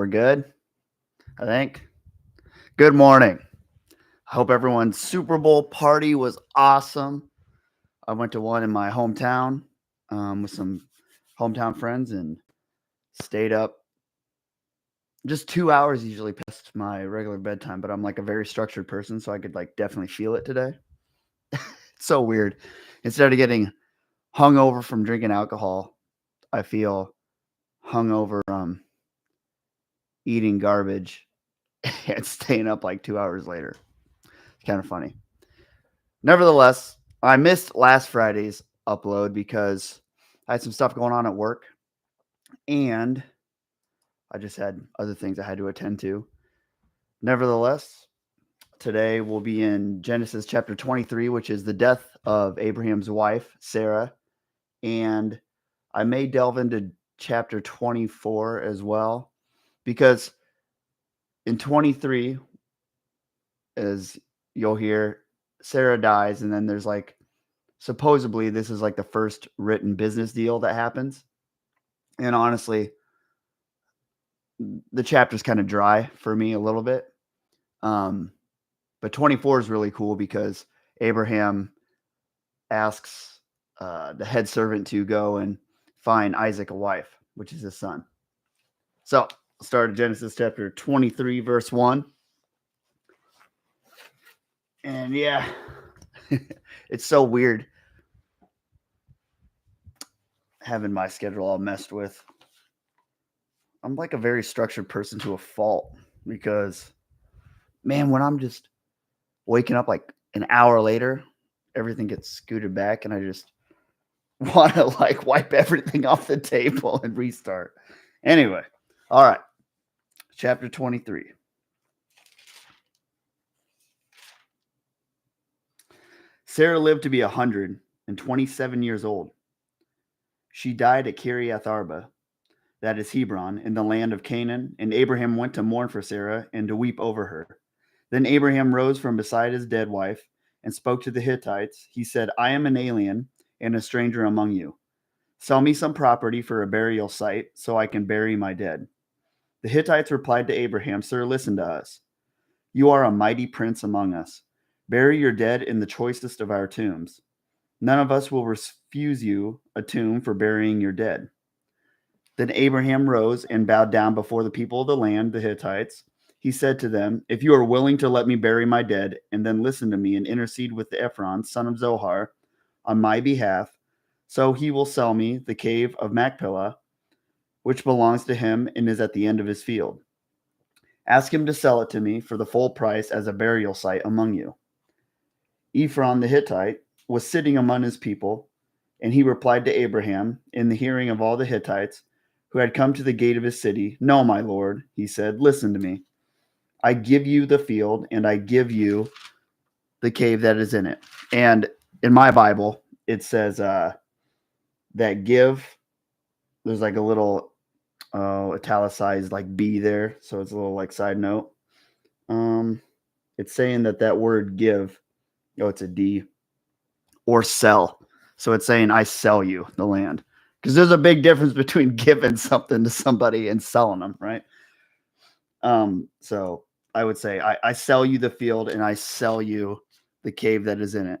We're good, I think. Good morning. I hope everyone's Super Bowl party was awesome. I went to one in my hometown with some hometown friends and stayed up just 2 hours usually past my regular bedtime, but I'm like a very structured person, so I could like definitely feel it today. It's so weird. Instead of getting hungover from drinking alcohol, I feel hungover eating garbage and staying up like 2 hours later. It's kind of funny. Nevertheless, I missed last Friday's upload because I had some stuff going on at work and I just had other things I had to attend to. Nevertheless, today we'll be in Genesis chapter 23, which is the death of Abraham's wife, Sarah. And I may delve into chapter 24 as well because in 23, as you'll hear, Sarah dies, and then there's like supposedly this is like the first written business deal that happens. And honestly, the chapter's kind of dry for me a little bit. But 24 is really cool because Abraham asks the head servant to go and find Isaac a wife, which is his son. So I'll start at Genesis chapter 23, verse 1. And yeah, it's so weird having my schedule all messed with. I'm like a very structured person to a fault because, man, when I'm just waking up like an hour later, everything gets scooted back and I just want to like wipe everything off the table and restart. Anyway, all right. Chapter 23. Sarah lived to be 127 years old. She died at Kiriath Arba, that is Hebron, in the land of Canaan, and Abraham went to mourn for Sarah and to weep over her. Then Abraham rose from beside his dead wife and spoke to the Hittites. He said, I am an alien and a stranger among you. Sell me some property for a burial site so I can bury my dead. The Hittites replied to Abraham, Sir, listen to us. You are a mighty prince among us. Bury your dead in the choicest of our tombs. None of us will refuse you a tomb for burying your dead. Then Abraham rose and bowed down before the people of the land, the Hittites. He said to them, If you are willing to let me bury my dead, and then listen to me and intercede with Ephron, son of Zohar, on my behalf, so he will sell me the cave of Machpelah, which belongs to him and is at the end of his field. Ask him to sell it to me for the full price as a burial site among you. Ephron the Hittite was sitting among his people, and he replied to Abraham in the hearing of all the Hittites who had come to the gate of his city. No, my lord, he said, listen to me. I give you the field, and I give you the cave that is in it. And in my Bible, it says that give, there's like a little italicized like B there. So it's a little like side note. It's saying that word give, it's a D, or sell. So it's saying I sell you the land. Because there's a big difference between giving something to somebody and selling them, right? So I would say I sell you the field and I sell you the cave that is in it.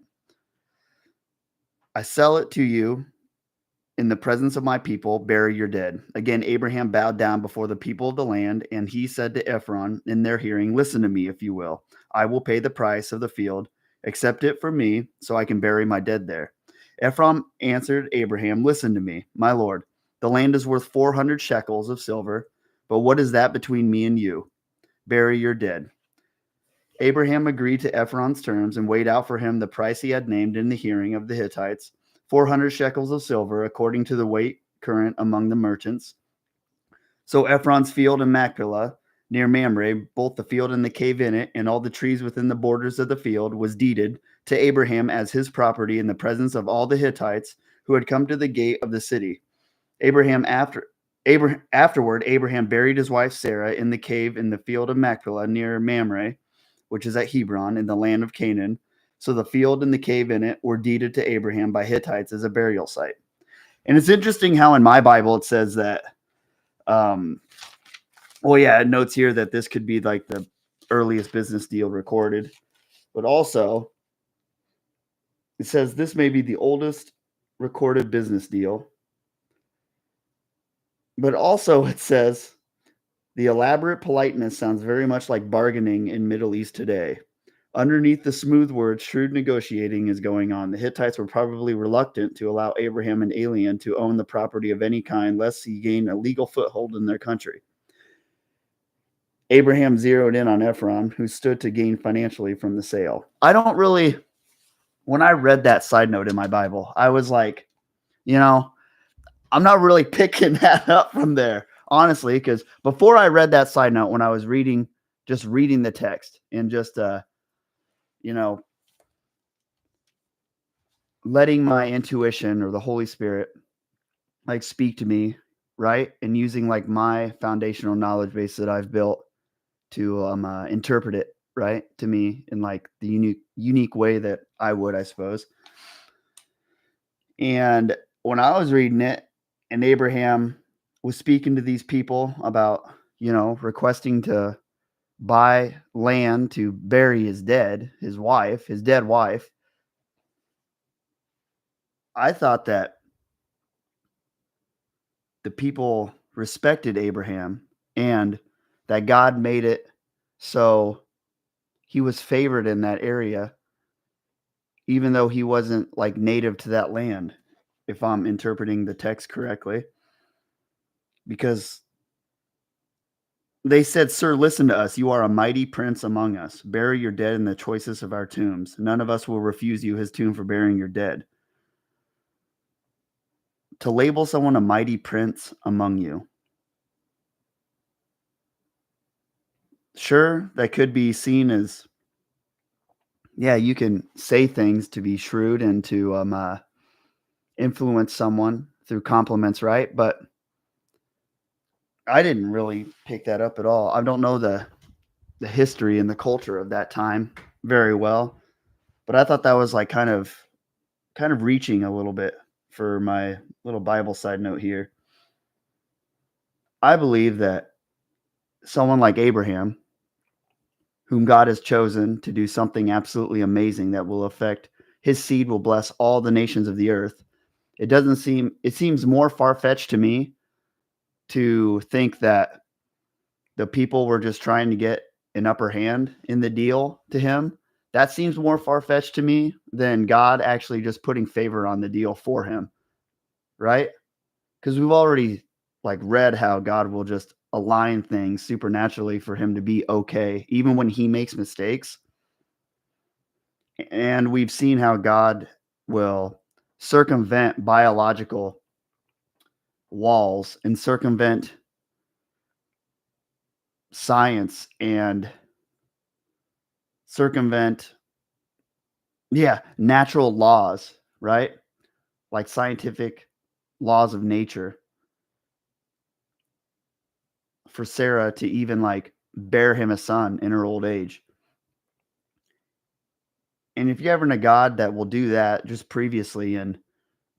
I sell it to you in the presence of my people, bury your dead. Again, Abraham bowed down before the people of the land, and he said to Ephron in their hearing, listen to me, if you will. I will pay the price of the field. Accept it from me so I can bury my dead there. Ephron answered Abraham, listen to me, my lord. The land is worth 400 shekels of silver, but what is that between me and you? Bury your dead. Abraham agreed to Ephron's terms and weighed out for him the price he had named in the hearing of the Hittites, 400 shekels of silver, according to the weight current among the merchants. So Ephron's field in Machpelah, near Mamre, both the field and the cave in it, and all the trees within the borders of the field, was deeded to Abraham as his property in the presence of all the Hittites who had come to the gate of the city. Afterward, Abraham buried his wife Sarah in the cave in the field of Machpelah near Mamre, which is at Hebron in the land of Canaan. So the field and the cave in it were deeded to Abraham by Hittites as a burial site. And it's interesting how in my Bible it says that Well, yeah, it notes here that this could be like the earliest business deal recorded, but also it says this may be the oldest recorded business deal. But also it says the elaborate politeness sounds very much like bargaining in Middle East today. Underneath the smooth words, shrewd negotiating is going on. The Hittites were probably reluctant to allow Abraham, an alien, to own the property of any kind, lest he gain a legal foothold in their country. Abraham zeroed in on Ephron, who stood to gain financially from the sale. I don't really, when I read that side note in my Bible, I was like, you know, I'm not really picking that up from there, honestly, because before I read that side note, when I was reading, just reading the text and just, you know, letting my intuition or the Holy Spirit like speak to me, right? And using like my foundational knowledge base that I've built to interpret it, right, to me in like the unique way that I would, I suppose. And when I was reading it, and Abraham was speaking to these people about, requesting to buy land to bury his dead wife, I thought that the people respected Abraham and that God made it so he was favored in that area, even though he wasn't like native to that land, if I'm interpreting the text correctly. Because they said, "Sir, listen to us. You are a mighty prince among us. Bury your dead in the choicest of our tombs. None of us will refuse you his tomb for burying your dead." To label someone a mighty prince among you, sure, that could be seen as, yeah, you can say things to be shrewd and to influence someone through compliments, right? But I didn't really pick that up at all. I don't know the history and the culture of that time very well, but I thought that was like kind of reaching a little bit for my little Bible side note here. I believe that someone like Abraham, whom God has chosen to do something absolutely amazing that will affect his seed will bless all the nations of the earth. It seems more far-fetched to me to think that the people were just trying to get an upper hand in the deal to him. That seems more far-fetched to me than God actually just putting favor on the deal for him, right? Because we've already like read how God will just align things supernaturally for him to be okay, even when he makes mistakes. And we've seen how God will circumvent biological walls and circumvent science and circumvent, yeah, natural laws, right? Like scientific laws of nature for Sarah to even like bear him a son in her old age. And if you're ever in a God that will do that just previously in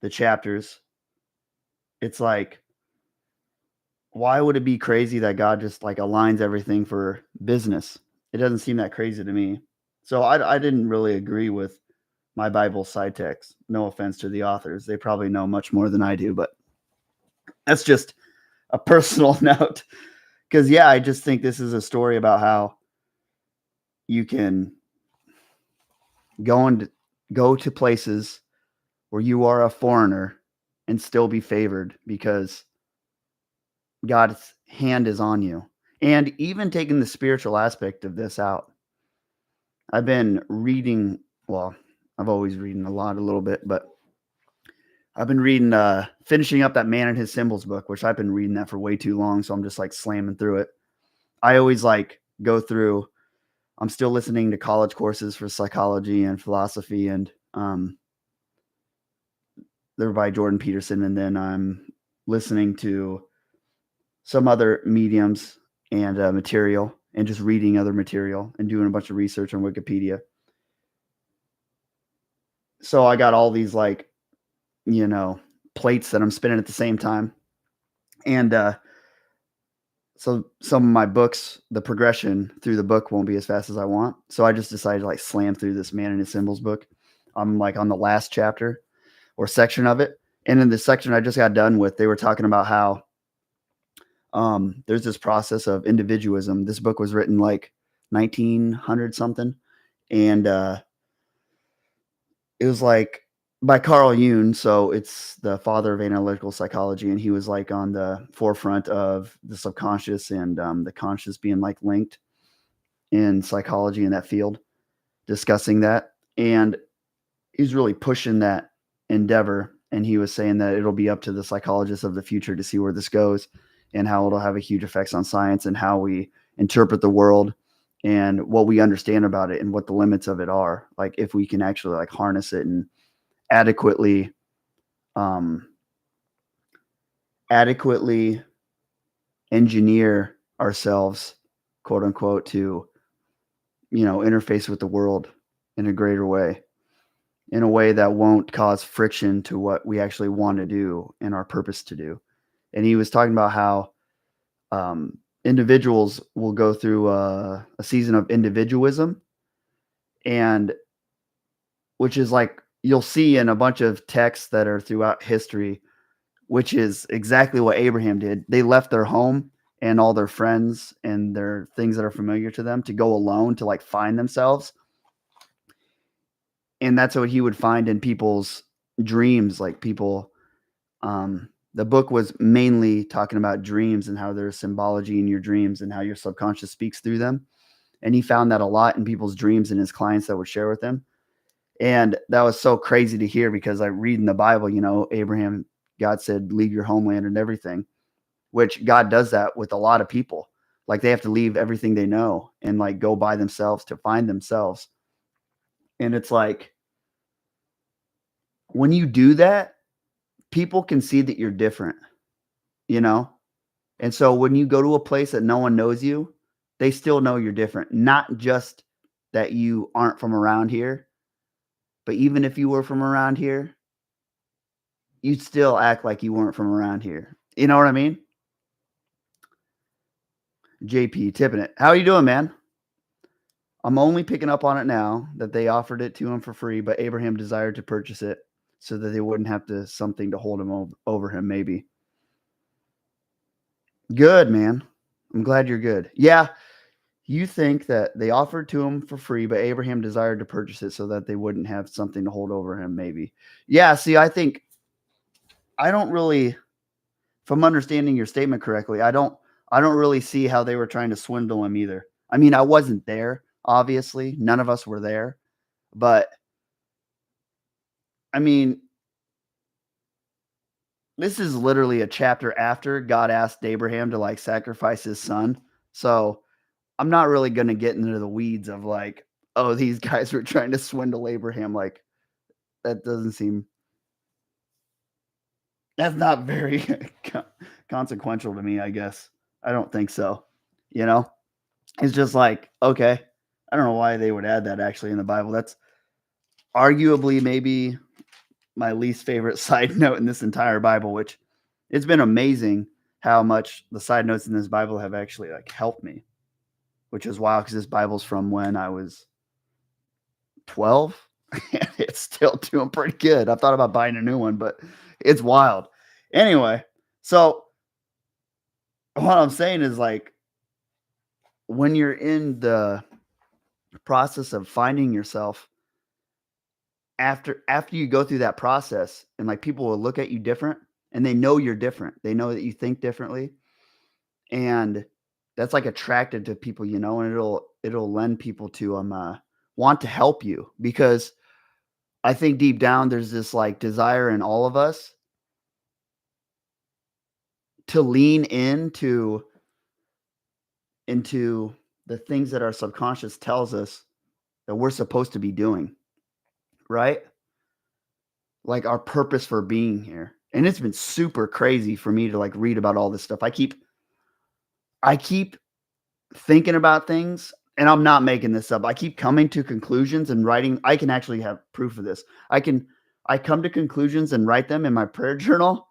the chapters, it's like, why would it be crazy that God just like aligns everything for business? It doesn't seem that crazy to me. So I didn't really agree with my Bible side text. No offense to the authors. They probably know much more than I do, but that's just a personal note. Because, yeah, I just think this is a story about how you can go to places where you are a foreigner and still be favored because God's hand is on you. And even taking the spiritual aspect of this out, I've been reading, well, I've always reading a little bit, but I've been reading, finishing up that Man and His Symbols book, which I've been reading that for way too long. So I'm just like slamming through it. I always like go through, I'm still listening to college courses for psychology and philosophy, and they're by Jordan Peterson. And then I'm listening to some other mediums and material and just reading other material and doing a bunch of research on Wikipedia. So I got all these like, plates that I'm spinning at the same time. And So some of my books, the progression through the book won't be as fast as I want. So I just decided to like slam through this Man and His Symbols book. I'm like on the last chapter or section of it. And in the section I just got done with, they were talking about how there's this process of individualism. This book was written like 1900 something. And it was like by Carl Jung. So it's the father of analytical psychology. And he was like on the forefront of the subconscious and the conscious being like linked in psychology in that field, discussing that. And he's really pushing that endeavor. And he was saying that it'll be up to the psychologists of the future to see where this goes and how it'll have a huge effects on science and how we interpret the world and what we understand about it and what the limits of it are. Like if we can actually like harness it and adequately adequately engineer ourselves, quote unquote, to, interface with the world in a greater way, in a way that won't cause friction to what we actually want to do and our purpose to do. And he was talking about how individuals will go through a season of individualism, and which is like you'll see in a bunch of texts that are throughout history, which is exactly what Abraham did. They left their home and all their friends and their things that are familiar to them to go alone to like find themselves. And that's what he would find in people's dreams. Like people, the book was mainly talking about dreams and how there's symbology in your dreams and how your subconscious speaks through them. And he found that a lot in people's dreams and his clients that would share with him. And that was so crazy to hear because I read in the Bible, Abraham, God said, leave your homeland and everything, which God does that with a lot of people. Like they have to leave everything they know and like go by themselves to find themselves. And it's like, when you do that, people can see that you're different, you know? And so when you go to a place that no one knows you, they still know you're different. Not just that you aren't from around here, but even if you were from around here, you'd still act like you weren't from around here. You know what I mean? JP tipping it. How are you doing, man? I'm only picking up on it now that they offered it to him for free, but Abraham desired to purchase it so that they wouldn't have to something to hold him over him, maybe. Good, man. I'm glad you're good. Yeah, you think that they offered to him for free, but Abraham desired to purchase it so that they wouldn't have something to hold over him, maybe. Yeah, see, I don't really, if I'm understanding your statement correctly, I don't really see how they were trying to swindle him either. I mean, I wasn't there, obviously. None of us were there. But I mean, this is literally a chapter after God asked Abraham to like sacrifice his son. So I'm not really going to get into the weeds of like, oh, these guys were trying to swindle Abraham. Like that doesn't seem, that's not very consequential to me, I guess. I don't think so. You know, it's just like, okay, I don't know why they would add that actually in the Bible. That's arguably maybe my least favorite side note in this entire Bible, which it's been amazing how much the side notes in this Bible have actually like helped me, which is wild because this Bible's from when I was 12 and it's still doing pretty good. I thought about buying a new one, but it's wild. Anyway, so what I'm saying is like when you're in the process of finding yourself, after you go through that process and like people will look at you different and they know you're different. They know that you think differently. And that's like attractive to people, and it'll lend people to want to help you, because I think deep down there's this like desire in all of us to lean into the things that our subconscious tells us that we're supposed to be doing, right? Like our purpose for being here. And it's been super crazy for me to like read about all this stuff. I keep thinking about things, and I'm not making this up. I keep coming to conclusions and writing. I can actually have proof of this. I come to conclusions and write them in my prayer journal,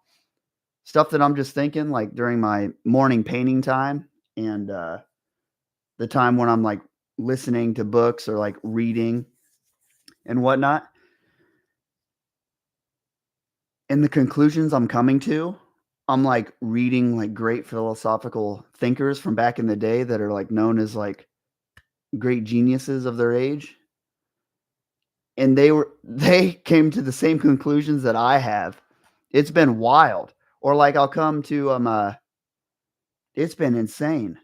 stuff that I'm just thinking like during my morning painting time. and the time when I'm like listening to books or like reading and whatnot. And the conclusions I'm coming to, I'm like reading like great philosophical thinkers from back in the day that are like known as like great geniuses of their age. And they came to the same conclusions that I have. It's been wild. Or like I'll come to it's been insane.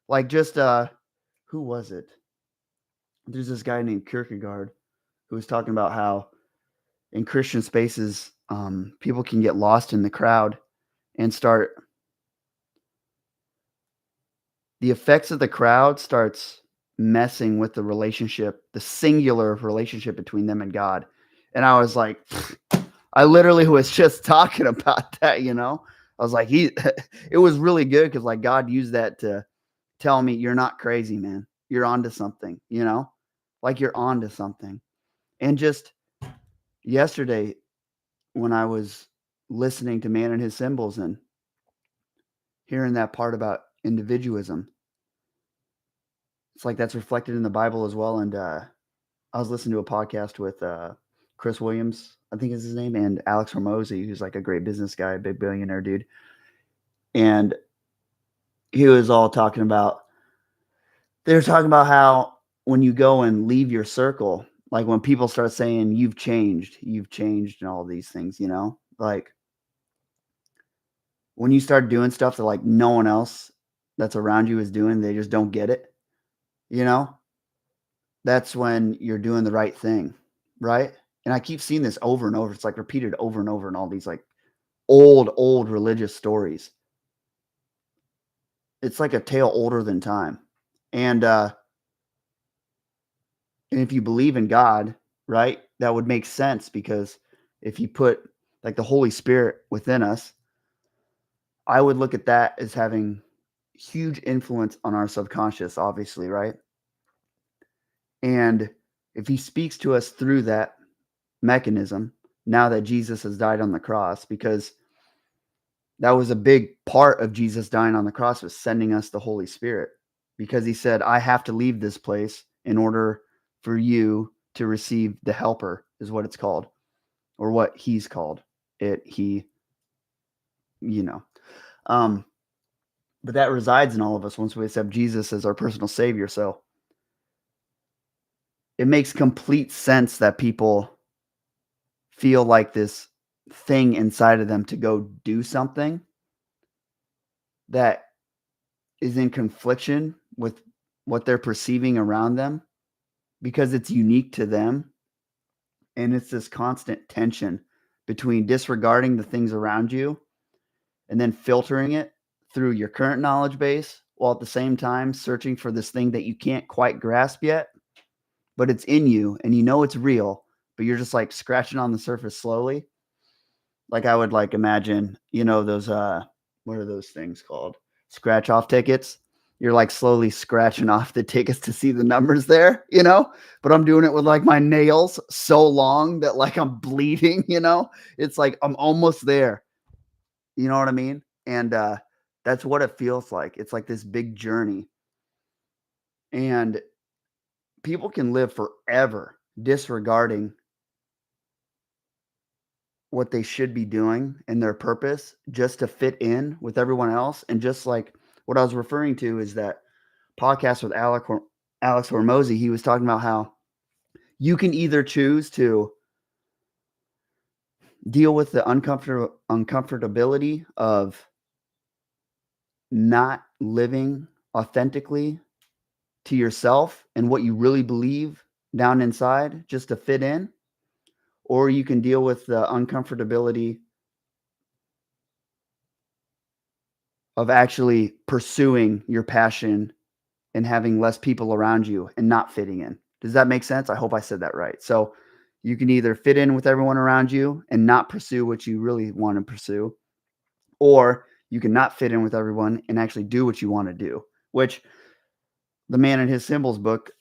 Like just who was it? There's this guy named Kierkegaard who was talking about how in Christian spaces, people can get lost in the crowd and start the effects of the crowd starts messing with the relationship, the singular relationship between them and God. And I was like, I literally was just talking about that, you know? I was like, it was really good because like God used that to tell me you're not crazy, man. You're onto something, you know? Like you're onto something. And just yesterday when I was listening to Man and His Symbols and hearing that part about individualism, it's like that's reflected in the Bible as well. And I was listening to a podcast with Chris Williams, I think is his name, and Alex Hormozy, who's like a great business guy, a big billionaire dude. And he was all talking about, they were talking about how when you go and leave your circle, like when people start saying you've changed, and all these things, you know, like when you start doing stuff that like no one else that's around you is doing, they just don't get it, you know, that's when you're doing the right thing, right? And I keep seeing this over and over. It's like repeated over and over in all these like old religious stories. It's like a tale older than time. And if you believe in God, right, that would make sense because if you put like the Holy Spirit within us, I would look at that as having huge influence on our subconscious, obviously, right? And if he speaks to us through that mechanism, now that Jesus has died on the cross, because that was a big part of Jesus dying on the cross was sending us the Holy Spirit, because he said, I have to leave this place in order for you to receive the helper, is what it's called, or what he's called it. You know, um, but that resides in all of us once we accept Jesus as our personal savior. So it makes complete sense that people feel like this thing inside of them to go do something that is in confliction with what they're perceiving around them because it's unique to them. And it's this constant tension between disregarding the things around you and then filtering it through your current knowledge base while at the same time searching for this thing that you can't quite grasp yet, but it's in you and you know it's real, but you're just like scratching on the surface slowly. Like I would like imagine, you know, those what are those things called? Scratch off tickets. You're like slowly scratching off the tickets to see the numbers there, you know? But I'm doing it with like my nails so long that like I'm bleeding, you know? It's like I'm almost there. You know what I mean? And that's what it feels like. It's like this big journey. And people can live forever disregarding what they should be doing and their purpose just to fit in with everyone else. And just like what I was referring to is that podcast with Alex Hormozy, he was talking about how you can either choose to deal with the uncomfortability of not living authentically to yourself and what you really believe down inside just to fit in, or you can deal with the uncomfortability of actually pursuing your passion and having less people around you and not fitting in. Does that make sense? I hope I said that right. So you can either fit in with everyone around you and not pursue what you really want to pursue, or you can not fit in with everyone and actually do what you want to do, which the Man and His Symbols book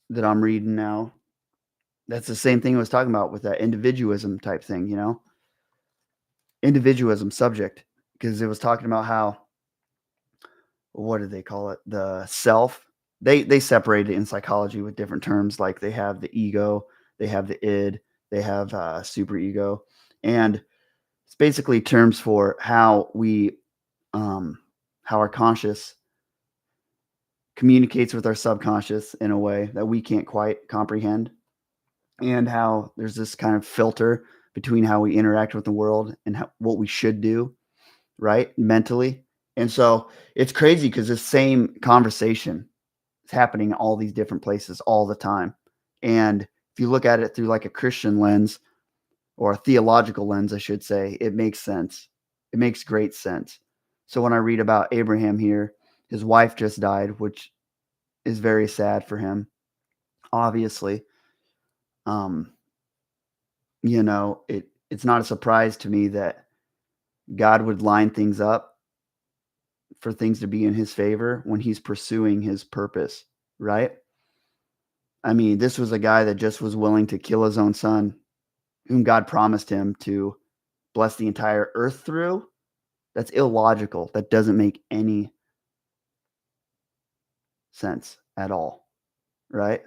that I'm reading now, that's the same thing I was talking about with that individualism type thing, you know, individualism subject, because it was talking about how what do they call it? The self. They separate it in psychology with different terms. Like they have the ego, they have the id, they have super ego, and it's basically terms for how how our conscious communicates with our subconscious in a way that we can't quite comprehend, and how there's this kind of filter between how we interact with the world and what we should do, right, mentally. And so it's crazy because the same conversation is happening in all these different places all the time. And if you look at it through like a Christian lens or a theological lens, I should say, it makes sense. It makes great sense. So when I read about Abraham here, his wife just died, which is very sad for him, obviously. Um, it's not a surprise to me that God would line things up for things to be in his favor when he's pursuing his purpose, right? I mean, this was a guy that just was willing to kill his own son, whom God promised him to bless the entire earth through. That's illogical. That doesn't make any sense at all, right?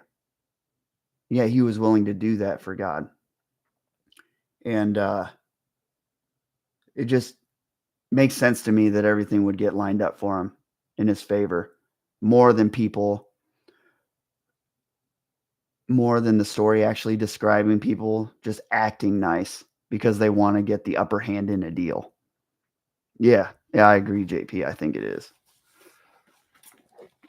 Yeah, he was willing to do that for God. And it just makes sense to me that everything would get lined up for him in his favor more than the story actually describing people just acting nice because they want to get the upper hand in a deal. Yeah, I agree, JP. I think it is.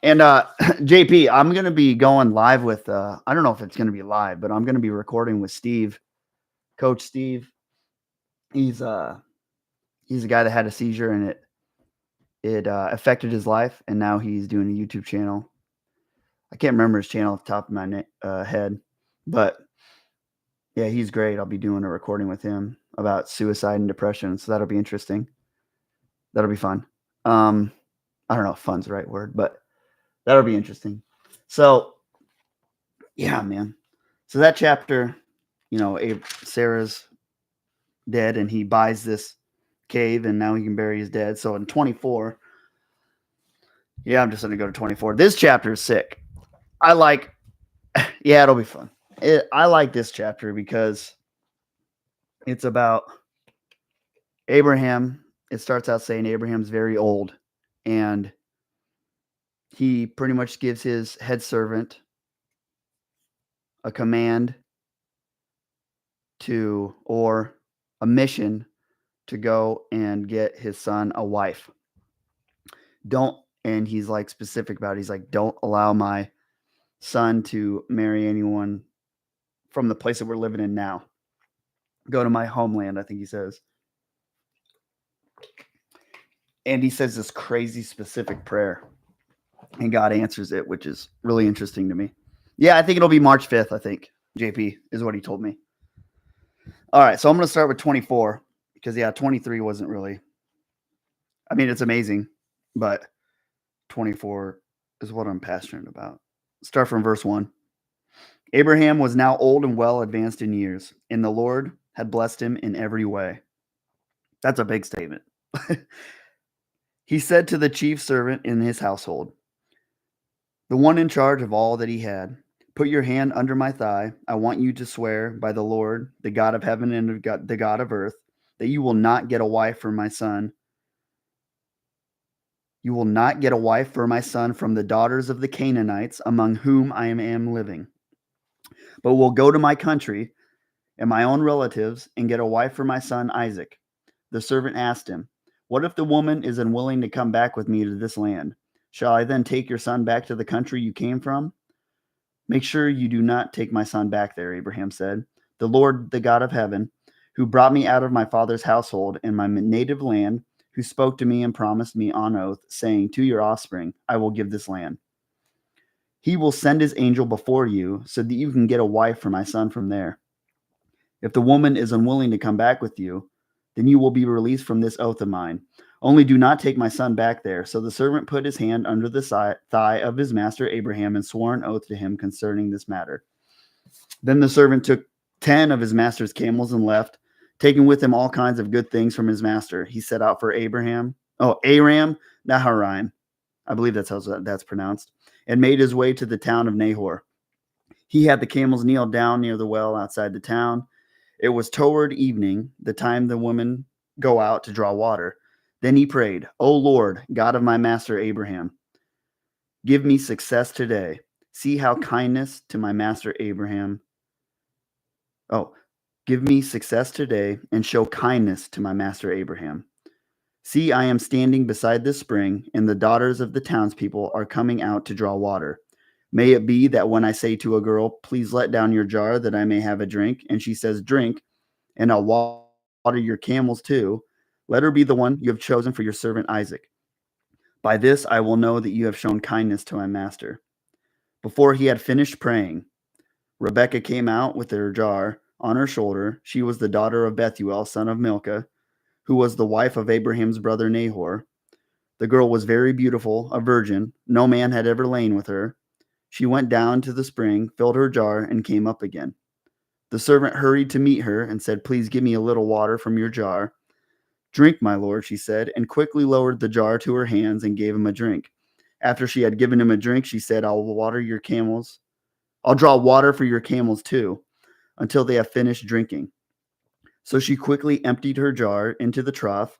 And JP, I'm going to be going live with, I don't know if it's going to be live, but I'm going to be recording with Steve, Coach Steve. He's a guy that had a seizure and it affected his life, and now he's doing a YouTube channel. I can't remember his channel off the top of my head, but yeah, he's great. I'll be doing a recording with him about suicide and depression, so that'll be interesting. That'll be fun. I don't know if fun's the right word, but that'll be interesting. So, yeah, man. So that chapter, Sarah's dead, and he buys this cave, and now he can bury his dead. So in 24, yeah, I'm just going to go to 24. This chapter is sick. Yeah, it'll be fun. I like this chapter because it's about Abraham. It starts out saying Abraham's very old, and he pretty much gives his head servant a command or a mission to go and get his son a wife. And he's like specific about it. He's like, don't allow my son to marry anyone from the place that we're living in now. Go to my homeland, I think he says. And he says this crazy specific prayer, and God answers it, which is really interesting to me. Yeah, I think it'll be March 5th, I think. JP is what he told me. All right, so I'm going to start with 24 because, 23 wasn't really. I mean, it's amazing, but 24 is what I'm passionate about. Start from verse 1. Abraham was now old and well advanced in years, and the Lord had blessed him in every way. That's a big statement. He said to the chief servant in his household, the one in charge of all that he had, put your hand under my thigh. I want you to swear by the Lord, the God of heaven and the God of earth, that you will not get a wife for my son. You will not get a wife for my son from the daughters of the Canaanites among whom I am living, but will go to my country and my own relatives and get a wife for my son Isaac. The servant asked him, what if the woman is unwilling to come back with me to this land? Shall I then take your son back to the country you came from? Make sure you do not take my son back there, Abraham said. The Lord, the God of heaven, who brought me out of my father's household and my native land, who spoke to me and promised me on oath, saying, to your offspring, I will give this land. He will send his angel before you so that you can get a wife for my son from there. If the woman is unwilling to come back with you, then you will be released from this oath of mine. Only do not take my son back there. So the servant put his hand under the thigh of his master Abraham and swore an oath to him concerning this matter. Then the servant took 10 of his master's camels and left, taking with him all kinds of good things from his master. He set out for Aram Naharaim. I believe that's how that's pronounced, and made his way to the town of Nahor. He had the camels kneel down near the well outside the town. It was toward evening, the time the women go out to draw water. Then he prayed, O Lord, God of my master Abraham, give me success today. See how kindness to my master Abraham. Oh, give me success today and show kindness to my master Abraham. See, I am standing beside this spring, and the daughters of the townspeople are coming out to draw water. May it be that when I say to a girl, please let down your jar that I may have a drink, and she says, drink, and I'll water your camels too, let her be the one you have chosen for your servant Isaac. By this I will know that you have shown kindness to my master. Before he had finished praying, Rebekah came out with her jar on her shoulder. She was the daughter of Bethuel, son of Milcah, who was the wife of Abraham's brother Nahor. The girl was very beautiful, a virgin. No man had ever lain with her. She went down to the spring, filled her jar, and came up again. The servant hurried to meet her and said, please give me a little water from your jar. Drink, my lord, she said, and quickly lowered the jar to her hands and gave him a drink. After she had given him a drink, she said, I'll water your camels. I'll draw water for your camels too, until they have finished drinking. So she quickly emptied her jar into the trough,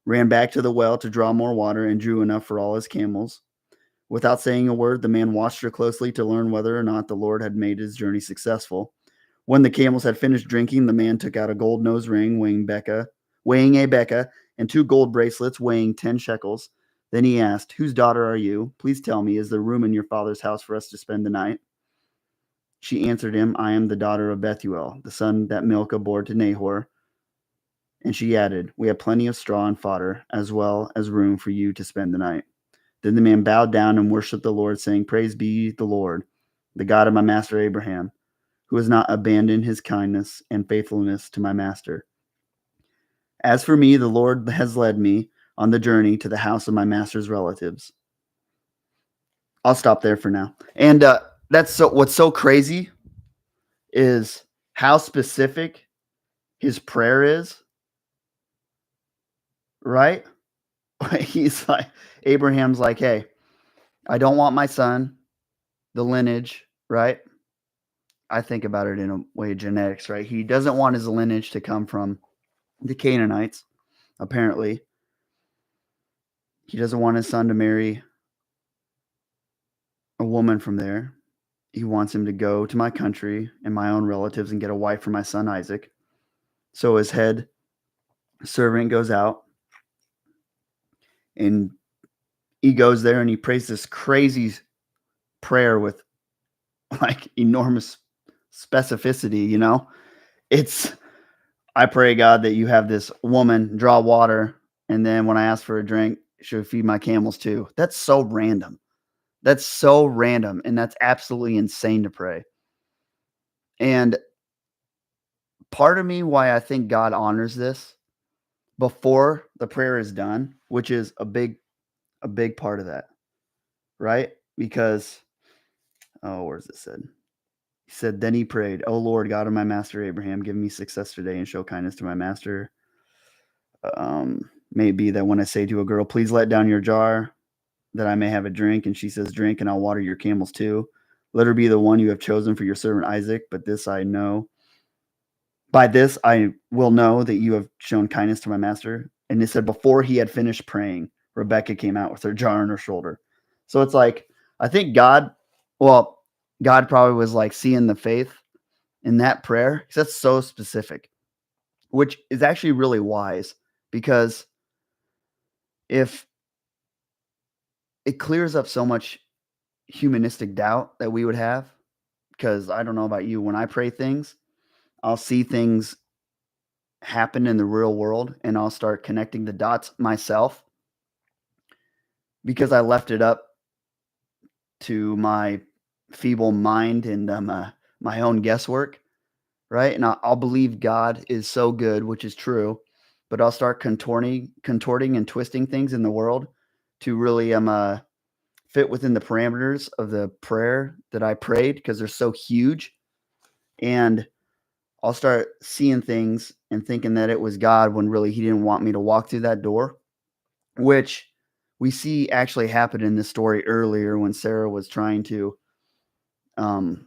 ran back to the well to draw more water, and drew enough for all his camels. Without saying a word, the man watched her closely to learn whether or not the Lord had made his journey successful. When the camels had finished drinking, the man took out a gold nose ring weighing a becca, and 2 gold bracelets weighing 10 shekels. Then he asked, whose daughter are you? Please tell me, is there room in your father's house for us to spend the night? She answered him, I am the daughter of Bethuel, the son that Milcah bore to Nahor. And she added, we have plenty of straw and fodder, as well as room for you to spend the night. Then the man bowed down and worshipped the Lord, saying, praise be the Lord, the God of my master Abraham, who has not abandoned his kindness and faithfulness to my master. As for me, the Lord has led me on the journey to the house of my master's relatives. I'll stop there for now. And what's so crazy is how specific his prayer is, right? He's like, Abraham's like, hey, I don't want my son, the lineage, right? I think about it in a way of genetics, right? He doesn't want his lineage to come from the Canaanites, apparently. He doesn't want his son to marry a woman from there. He wants him to go to my country and my own relatives and get a wife for my son Isaac. So his head servant goes out and he goes there and he prays this crazy prayer with like enormous specificity, you know? I pray, God, that you have this woman draw water, and then when I ask for a drink, she'll feed my camels too. That's so random. That's so random, and that's absolutely insane to pray. And part of me why I think God honors this before the prayer is done, which is a big part of that, right? Because where's it said? He said, then he prayed, "O Lord, God of my master Abraham, give me success today and show kindness to my master. May it be that when I say to a girl, please let down your jar that I may have a drink, and she says, drink, and I'll water your camels too. Let her be the one you have chosen for your servant Isaac. But this I know. By this I will know that you have shown kindness to my master." And it said, before he had finished praying, Rebekah came out with her jar on her shoulder. So it's like, I think God probably was like seeing the faith in that prayer, because that's so specific, which is actually really wise, because if it clears up so much humanistic doubt that we would have, because I don't know about you, when I pray things, I'll see things happen in the real world and I'll start connecting the dots myself because I left it up to my feeble mind and my own guesswork, right? And I'll believe God is so good, which is true, but I'll start contorting and twisting things in the world to really fit within the parameters of the prayer that I prayed, because they're so huge. And I'll start seeing things and thinking that it was God when really he didn't want me to walk through that door, which we see actually happen in this story earlier when Sarah was trying to um,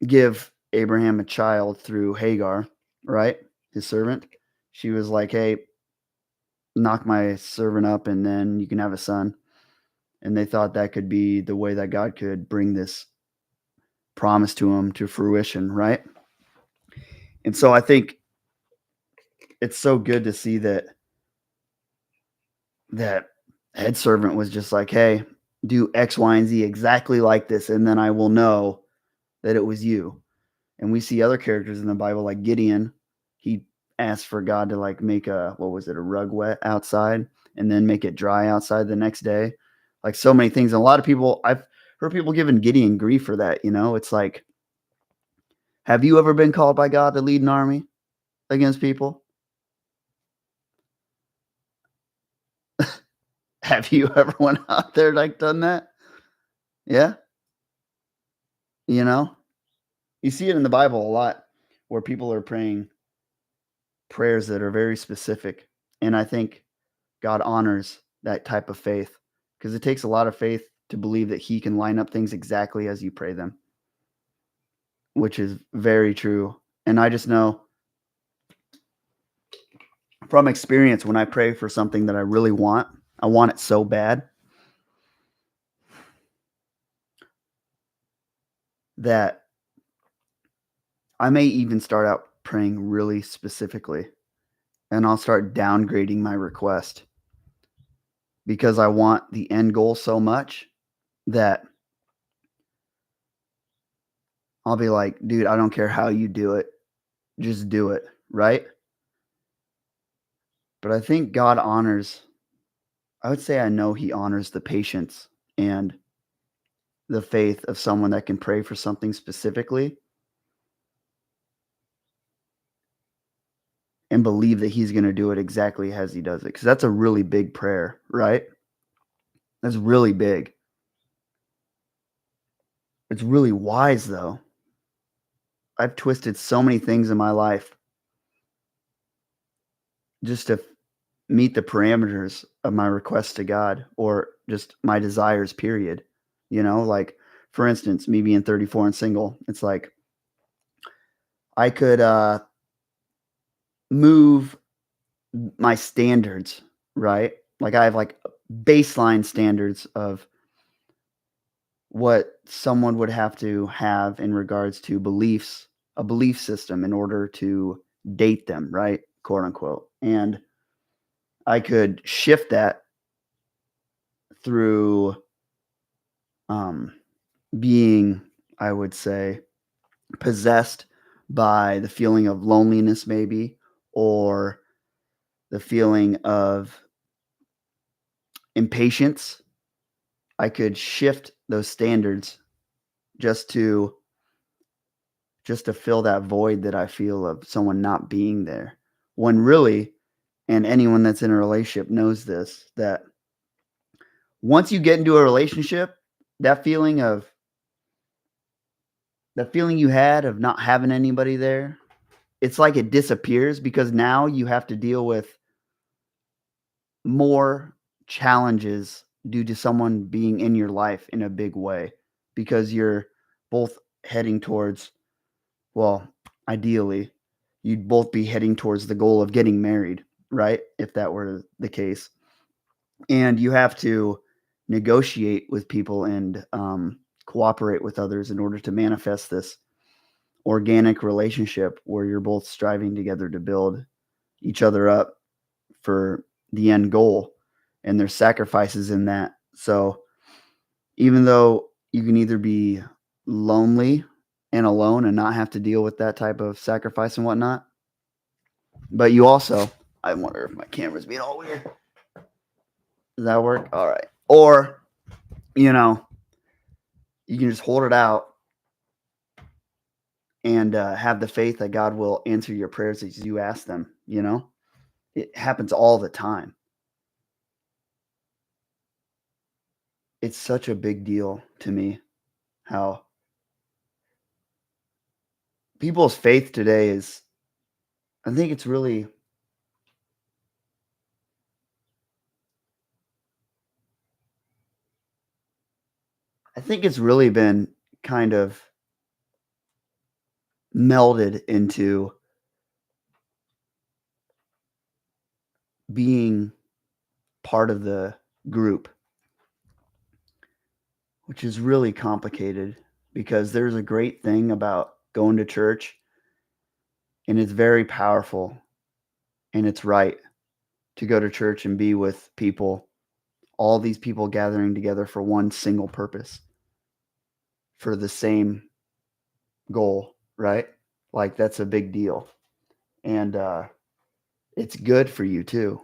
give Abraham a child through Hagar, right? His servant. She was like, "Hey, knock my servant up and then you can have a son." And they thought that could be the way that God could bring this promise to him to fruition, right? And so I think it's so good to see that head servant was just like, "Hey, do X, Y, and Z exactly like this, and then I will know that it was you." And we see other characters in the Bible like Gideon. He asked for God to like make a what was it, a rug wet outside and then make it dry outside the next day. Like so many things. And a lot of people I've heard people giving Gideon grief for that, you know? It's like, have you ever been called by God to lead an army against people? Have you ever went out there like done that? Yeah, you know? You see it in the Bible a lot where people are praying prayers that are very specific. And I think God honors that type of faith because it takes a lot of faith to believe that He can line up things exactly as you pray them, which is very true. And I just know from experience when I pray for something that I really want, I want it so bad that I may even start out praying really specifically and I'll start downgrading my request because I want the end goal so much that I'll be like, dude, I don't care how you do it, just do it, right? But I think God honors, I would say I know He honors the patience and the faith of someone that can pray for something specifically and believe that He's going to do it exactly as He does it. Because that's a really big prayer, right? That's really big. It's really wise, though. I've twisted so many things in my life just to meet the parameters of my requests to God or just my desires, period. You know, like for instance, me being 34 and single, it's like I could move my standards, right? Like I have like baseline standards of what someone would have to have in regards to beliefs, a belief system in order to date them, right? Quote unquote. And I could shift that through um, being, I would say, possessed by the feeling of loneliness, maybe, or the feeling of impatience. I could shift those standards just to fill that void that I feel of someone not being there. When really, and anyone that's in a relationship knows this, that once you get into a relationship, that feeling of that feeling you had of not having anybody there, it's like it disappears because now you have to deal with more challenges due to someone being in your life in a big way because you're both heading towards, well, ideally, you'd both be heading towards the goal of getting married, right? If that were the case. And you have to negotiate with people and cooperate with others in order to manifest this organic relationship where you're both striving together to build each other up for the end goal. And there's sacrifices in that. So even though you can either be lonely and alone and not have to deal with that type of sacrifice and whatnot, but you also, I wonder if my camera's being all weird. Does that work? All right. Or, you know, you can just hold it out and have the faith that God will answer your prayers as you ask them. You know, it happens all the time. It's such a big deal to me how people's faith today is, I think it's really, I think it's really been kind of melded into being part of the group, which is really complicated because there's a great thing about going to church and it's very powerful and it's right to go to church and be with people, all these people gathering together for one single purpose, for the same goal, right? Like that's a big deal. And it's good for you too.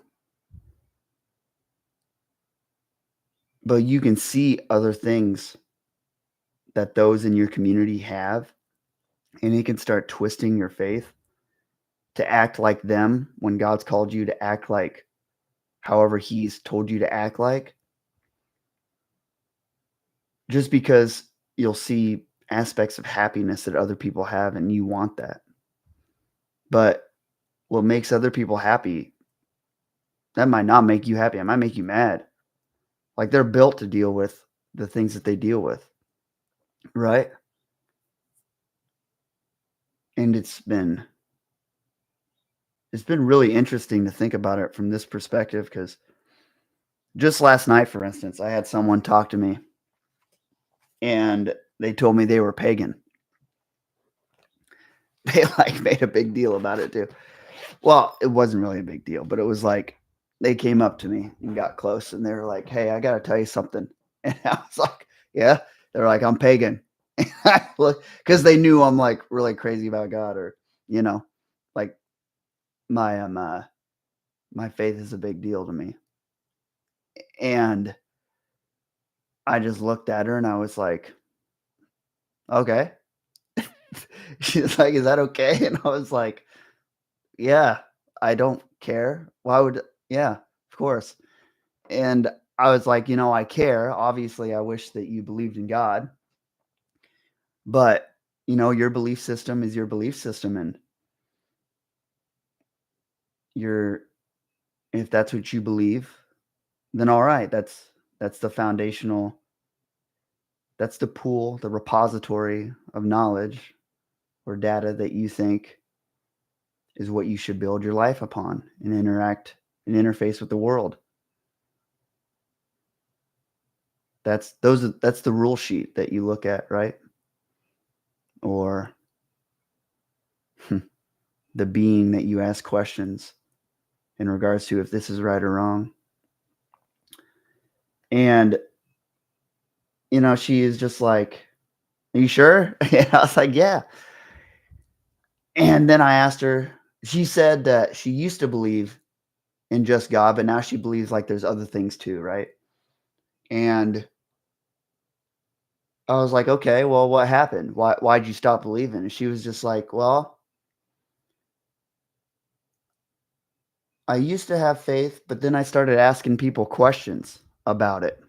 But you can see other things that those in your community have, and it can start twisting your faith to act like them when God's called you to act like however He's told you to act like, just because you'll see aspects of happiness that other people have and you want that. But what makes other people happy, that might not make you happy. It might make you mad. Like they're built to deal with the things that they deal with, right? And it's been really interesting to think about it from this perspective because just last night, for instance, I had someone talk to me and they told me they were pagan. They like made a big deal about it too. Well, it wasn't really a big deal, but it was like they came up to me and got close and they were like, "Hey, I got to tell you something." And I was like, "Yeah." They're like, "I'm pagan." And I look, because they knew I'm like really crazy about God, or you know, like my my faith is a big deal to me. And I just looked at her and I was like, "Okay." She's like, "Is that okay?" And I was like, "Yeah, I don't care. Why would yeah, of course." And I was like, "I care. Obviously, I wish that you believed in God, but, your belief system is your belief system, and your if that's what you believe, then all right. That's the foundational that's the pool, the repository of knowledge or data that you think is what you should build your life upon and interact and interface with the world. That's the rule sheet that you look at, right? Or the being that you ask questions in regards to if this is right or wrong. And, she is just like, "Are you sure?" And I was like, "Yeah." And then I asked her, she said that she used to believe in just God, but now she believes like there's other things too, right? And I was like, "Okay, well, what happened? Why'd you stop believing?" And she was just like, "Well, I used to have faith, but then I started asking people questions about it."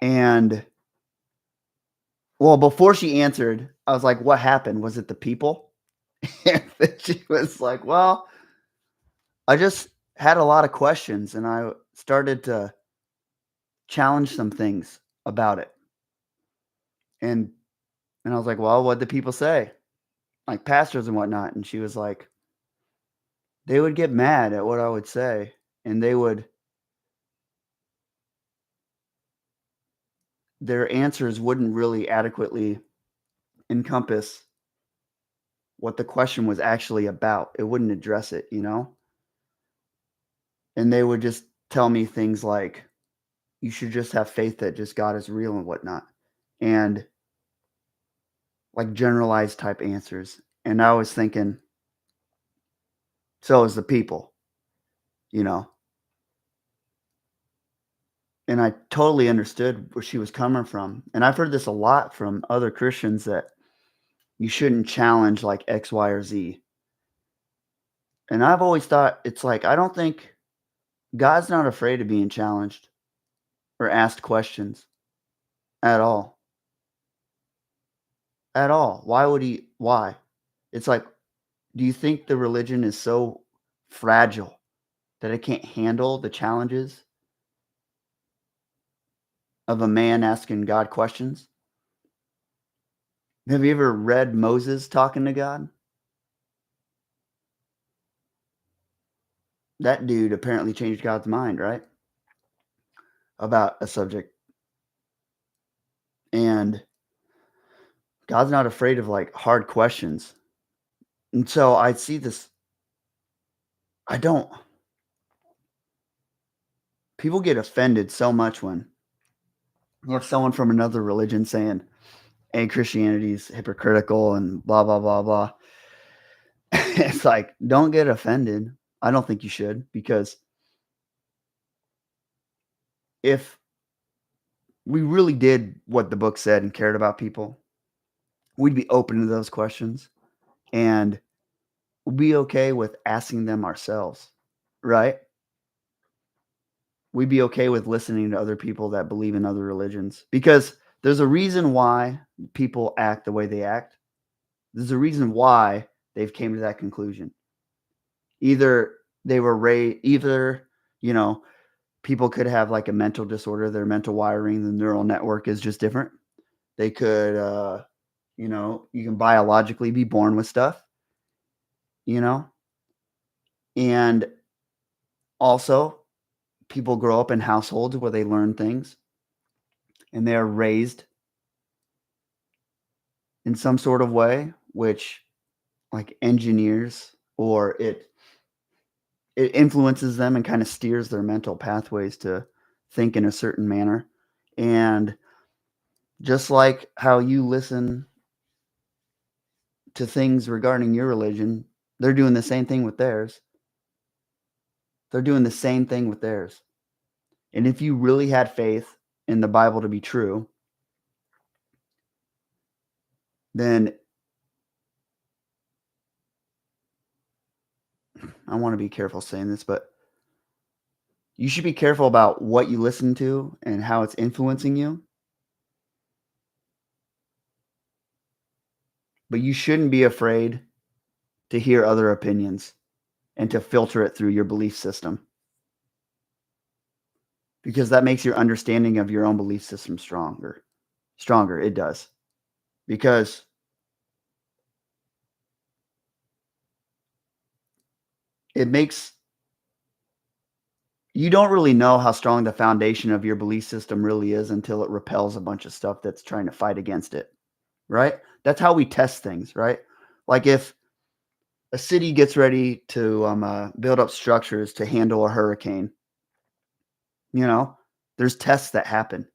And well, before she answered, I was like, "What happened? Was it the people?" And then she was like, "Well, I just had a lot of questions and I started to challenge some things about it." And I was like, "Well, what did people say? Like pastors and whatnot?" And she was like, "They would get mad at what I would say, and their answers wouldn't really adequately encompass what the question was actually about. It wouldn't address it, you know? And they would just tell me things like, you should just have faith that just God is real and whatnot." And like generalized type answers. And I was thinking, so is the people, you know? And I totally understood where she was coming from. And I've heard this a lot from other Christians that you shouldn't challenge like X, Y, or Z. And I've always thought it's like, I don't think God's not afraid of being challenged or asked questions at all. At all. Why would he? Why? It's like, do you think the religion is so fragile that it can't handle the challenges of a man asking God questions? Have you ever read Moses talking to God? That dude apparently changed God's mind, right? About a subject. And God's not afraid of like hard questions. And so I see this. I don't, people get offended so much when there's someone from another religion saying, hey, Christianity's hypocritical and blah, blah, blah, blah. It's like, don't get offended. I don't think you should, because if we really did what the book said and cared about people, we'd be open to those questions and we'd be okay with asking them ourselves, right? We'd be okay with listening to other people that believe in other religions, because there's a reason why people act the way they act. There's a reason why they've came to that conclusion. Either they were raised, either, you know, people could have like a mental disorder, their mental wiring, the neural network is just different. They could, you can biologically be born with stuff, you know, and also people grow up in households where they learn things and they're raised in some sort of way, which like engineers, or it influences them and kind of steers their mental pathways to think in a certain manner. And just like how you listen to things regarding your religion, they're doing the same thing with theirs. They're doing the same thing with theirs. And if you really had faith in the Bible to be true, then I want to be careful saying this, but you should be careful about what you listen to and how it's influencing you. But you shouldn't be afraid to hear other opinions and to filter it through your belief system, because that makes your understanding of your own belief system stronger. Stronger, it does. Because it makes you don't really know how strong the foundation of your belief system really is until it repels a bunch of stuff that's trying to fight against it, right? That's how we test things, right? Like if a city gets ready to build up structures to handle a hurricane, you know, there's tests that happen,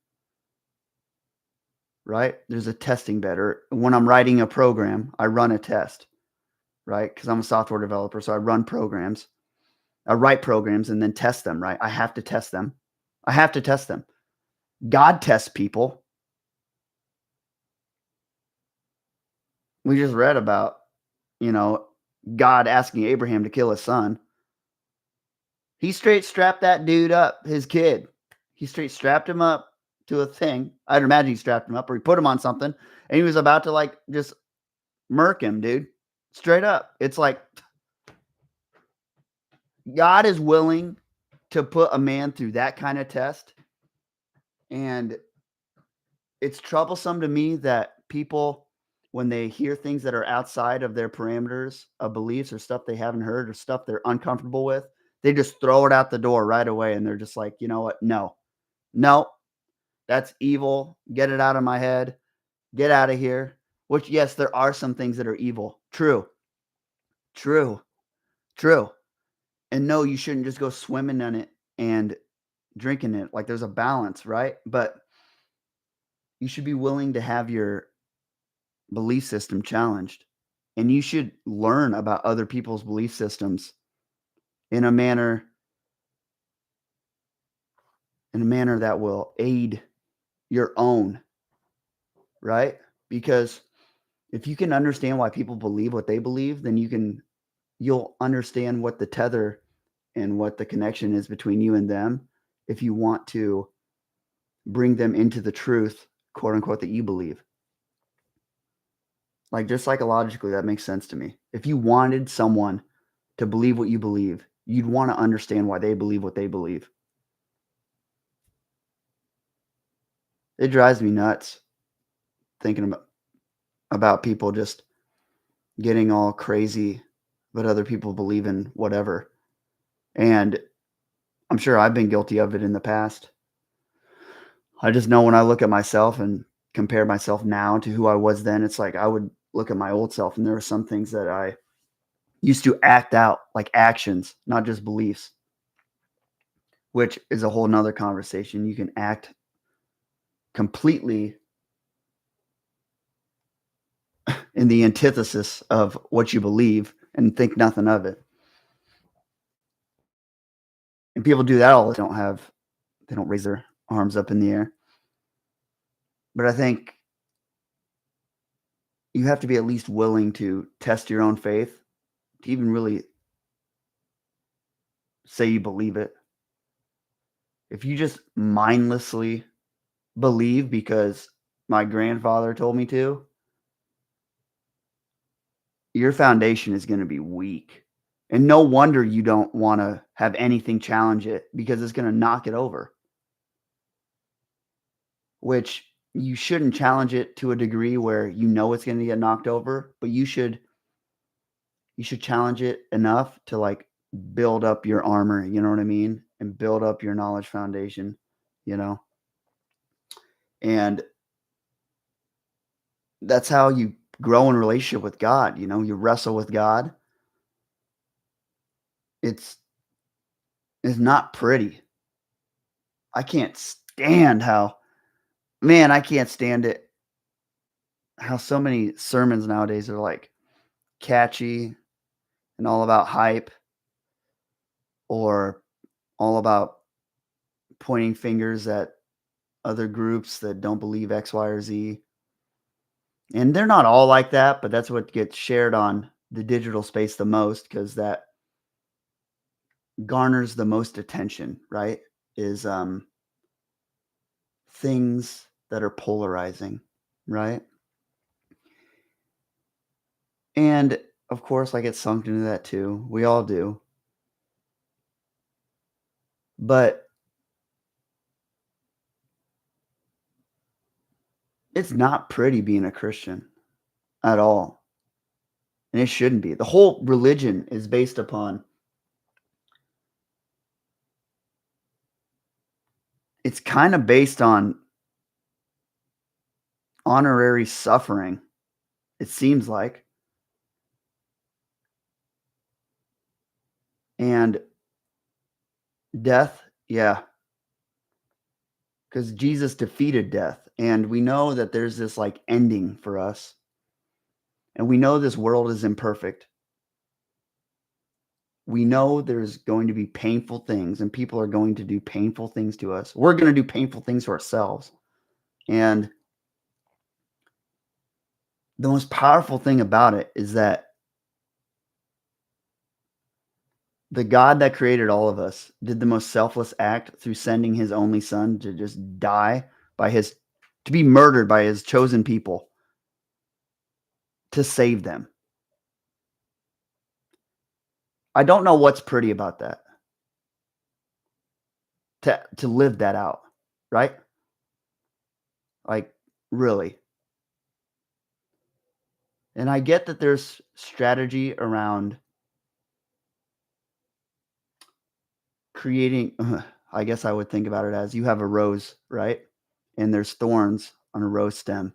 right? There's a testing bed. Or when I'm writing a program, I run a test, right? Because I'm a software developer, so I run programs. I write programs and then test them, right? I have to test them. I have to test them. God tests people. We just read about, you know, God asking Abraham to kill his son. He straight strapped that dude up, his kid. He straight strapped him up to a thing. I'd imagine he strapped him up or he put him on something and he was about to like just murk him, dude. Straight up. It's like God is willing to put a man through that kind of test. And it's troublesome to me that people, when they hear things that are outside of their parameters of beliefs or stuff they haven't heard or stuff they're uncomfortable with, they just throw it out the door right away. And they're just like, you know what? No, no, that's evil. Get it out of my head. Get out of here. Which, yes, there are some things that are evil. True, true, true. And no, you shouldn't just go swimming in it and drinking it. Like there's a balance, right? But you should be willing to have your belief system challenged. And you should learn about other people's belief systems in a manner that will aid your own, right? Because if you can understand why people believe what they believe, then you'll understand what the tether and what the connection is between you and them if you want to bring them into the truth, quote unquote, that you believe. Like just psychologically, that makes sense to me. If you wanted someone to believe what you believe, you'd want to understand why they believe what they believe. It drives me nuts thinking about people just getting all crazy, but other people believe in whatever. And I'm sure I've been guilty of it in the past. I just know when I look at myself and compare myself now to who I was then, it's like I would look at my old self and there were some things that I used to act out like actions, not just beliefs, which is a whole nother conversation. You can act completely in the antithesis of what you believe and think nothing of it. And people do that all. They don't raise their arms up in the air. But I think you have to be at least willing to test your own faith to even really say you believe it. If you just mindlessly believe because my grandfather told me to, your foundation is going to be weak. And no wonder you don't want to have anything challenge it because it's going to knock it over, which you shouldn't challenge it to a degree where you know it's going to get knocked over, but you should challenge it enough to like build up your armor, you know what I mean? And build up your knowledge foundation, you know? And that's how you grow in relationship with God, you know? You wrestle with God. It's it's not pretty. I can't stand I can't stand it how so many sermons nowadays are like catchy and all about hype or all about pointing fingers at other groups that don't believe X, Y, or Z. And they're not all like that, but that's what gets shared on the digital space the most because that garners the most attention, right? Is things that are polarizing, right? And of course, I get sunk into that too. We all do. But it's not pretty being a Christian at all. And it shouldn't be. The whole religion is based upon it's kind of based on honorary suffering, it seems like. And death, yeah, because Jesus defeated death. And we know that there's this like ending for us. And we know this world is imperfect. We know there's going to be painful things, and people are going to do painful things to us. We're going to do painful things to ourselves. And the most powerful thing about it is that the God that created all of us did the most selfless act through sending his only son to just die to be murdered by his chosen people to save them. I don't know what's pretty about that. To live that out, right? Like really. And I get that there's strategy around creating I guess I would think about it as you have a rose, right? And there's thorns on a rose stem.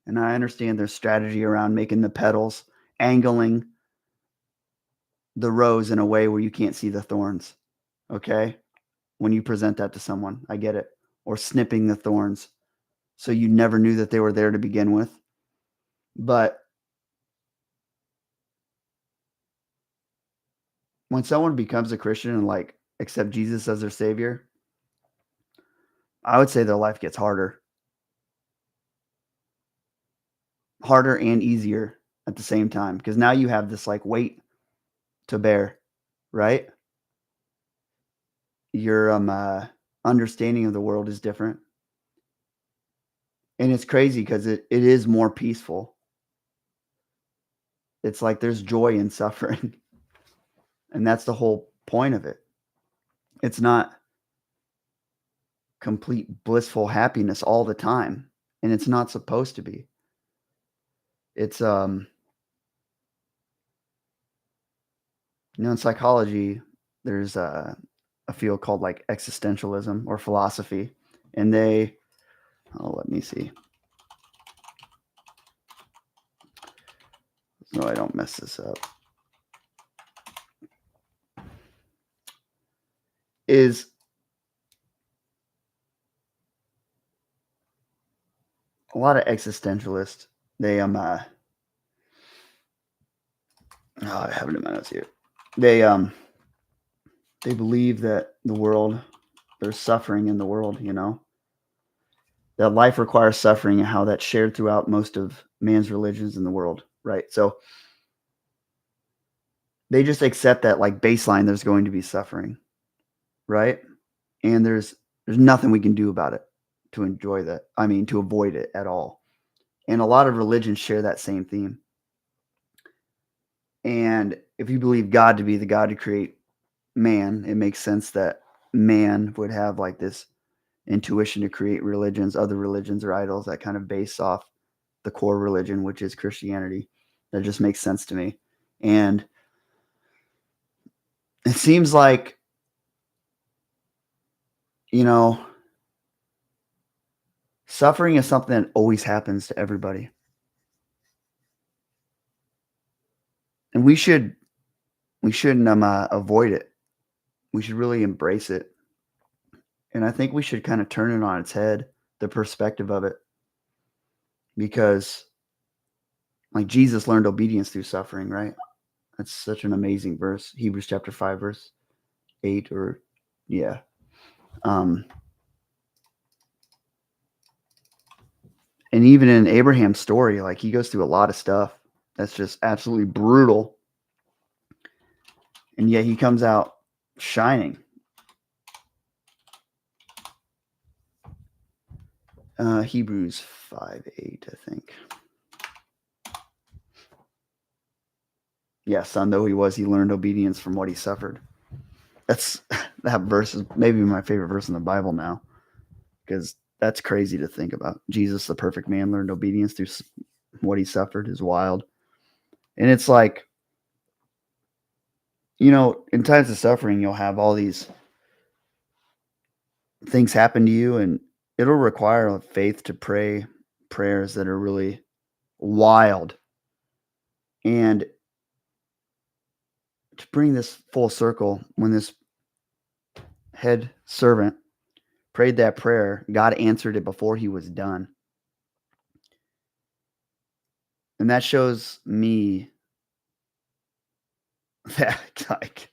And I understand there's strategy around making the petals, angling the rose in a way where you can't see the thorns. Okay? When you present that to someone, I get it. Or snipping the thorns so you never knew that they were there to begin with. But when someone becomes a Christian and like accept Jesus as their savior, I would say their life gets harder and easier at the same time because now you have this like weight to bear, right? Your understanding of the world is different. And it's crazy because it is more peaceful. It's like there's joy in suffering. And that's the whole point of it. It's not complete blissful happiness all the time, and it's not supposed to be. It's in psychology, there's a field called like existentialism or philosophy, and let me see, so I don't mess this up. Is a lot of existentialists, they I have it in my notes here. They believe that there's suffering in the world, that life requires suffering and how that's shared throughout most of man's religions in the world, right? So they just accept that like baseline there's going to be suffering, right? And there's nothing we can do about it to enjoy that. I mean, to avoid it at all. And a lot of religions share that same theme. And if you believe God to be the God to create man, it makes sense that man would have like this intuition to create religions, other religions or idols that kind of base off the core religion, which is Christianity. That just makes sense to me. And it seems like, suffering is something that always happens to everybody. And we shouldn't avoid it. We should really embrace it. And I think we should kind of turn it on its head, the perspective of it. Because like Jesus learned obedience through suffering, right? That's such an amazing verse. Hebrews chapter 5, verse 8, or yeah. And even in Abraham's story, like he goes through a lot of stuff that's just absolutely brutal. And yet he comes out shining. Hebrews 5:8, I think. Yeah, son though he learned obedience from what he suffered. That verse is maybe my favorite verse in the Bible now, because that's crazy to think about. Jesus, the perfect man, learned obedience through what he suffered is wild. And it's like, in times of suffering, you'll have all these things happen to you, and it'll require faith to pray prayers that are really wild. And to bring this full circle, when this head servant prayed that prayer, God answered it before he was done. And that shows me that like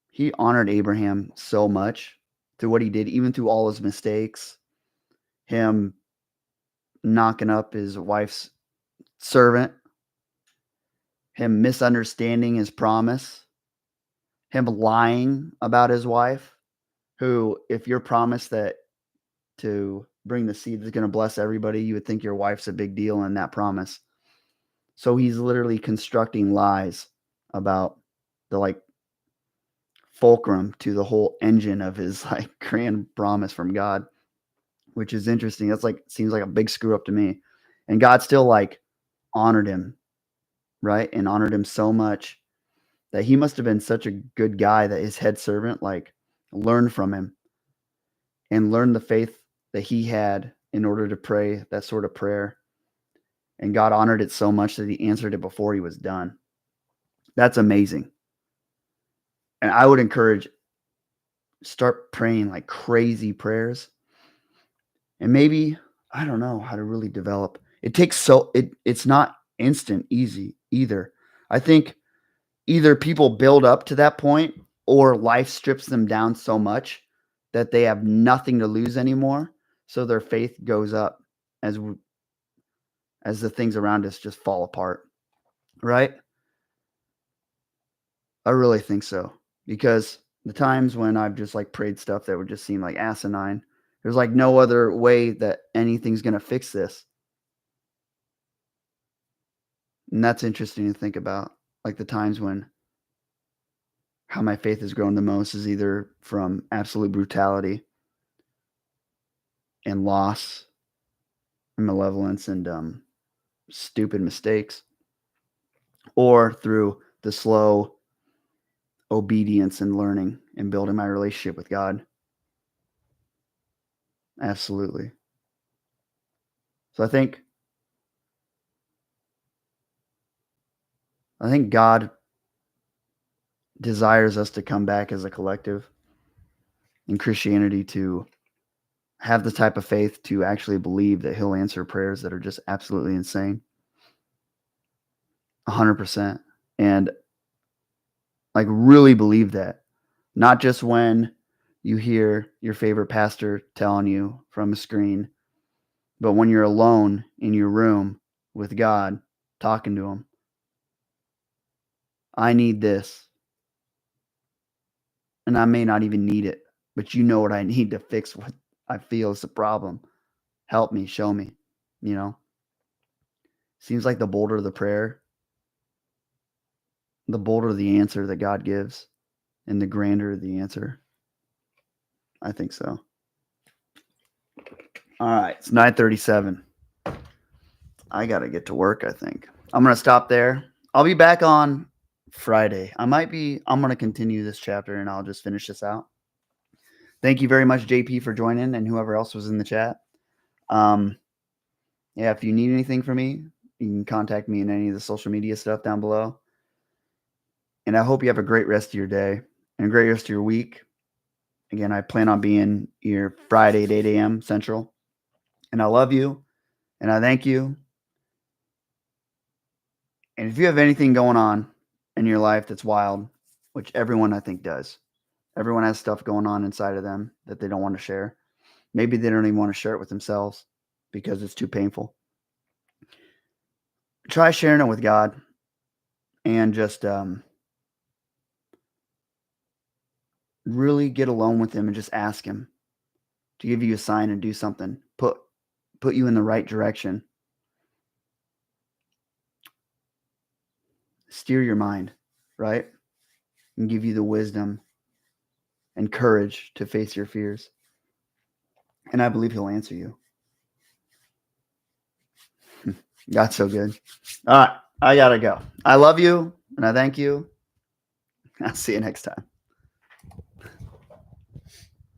he honored Abraham so much through what he did, even through all his mistakes, him knocking up his wife's servant, him misunderstanding his promise, him lying about his wife, who, if you're promised that to bring the seed that's going to bless everybody, you would think your wife's a big deal in that promise. So he's literally constructing lies about the like fulcrum to the whole engine of his like grand promise from God, which is interesting. That's like, seems like a big screw up to me. And God still like honored him, right? And honored him so much that he must have been such a good guy that his head servant like learned from him and learned the faith that he had in order to pray that sort of prayer. And God honored it so much that he answered it before he was done. That's amazing. And I would encourage, start praying like crazy prayers. And maybe, I don't know how to really develop. It's not instant easy either. I think either people build up to that point or life strips them down so much that they have nothing to lose anymore. So their faith goes up as the things around us just fall apart. Right? I really think so. Because the times when I've just like prayed stuff that would just seem like asinine, there's like no other way that anything's going to fix this. And that's interesting to think about. Like the times when how my faith has grown the most is either from absolute brutality and loss and malevolence and stupid mistakes, or through the slow obedience and learning and building my relationship with God. Absolutely. So I think God desires us to come back as a collective in Christianity to have the type of faith to actually believe that he'll answer prayers that are just absolutely insane. 100%. And like really believe that. Not just when you hear your favorite pastor telling you from a screen, but when you're alone in your room with God, talking to him. I need this. And I may not even need it, but you know what I need to fix what I feel is the problem. Help me, show me, you know? Seems like the bolder the prayer, the bolder the answer that God gives, and the grander the answer. I think so. All right, it's 9:37. I got to get to work, I think. I'm going to stop there. I'll be back on Friday. I'm going to continue this chapter and I'll just finish this out. Thank you very much, JP, for joining and whoever else was in the chat. Yeah, if you need anything from me, you can contact me in any of the social media stuff down below. And I hope you have a great rest of your day and a great rest of your week. Again, I plan on being here Friday at 8 a.m. Central. And I love you and I thank you. And if you have anything going on in your life that's wild, which everyone I think does, everyone has stuff going on inside of them that they don't want to share. Maybe they don't even want to share it with themselves because it's too painful. Try sharing it with God and just really get alone with him and just ask him to give you a sign and do something. Put you in the right direction. Steer your mind, right? And give you the wisdom and courage to face your fears. And I believe he'll answer you. God's so good. All right, I gotta go. I love you and I thank you. I'll see you next time.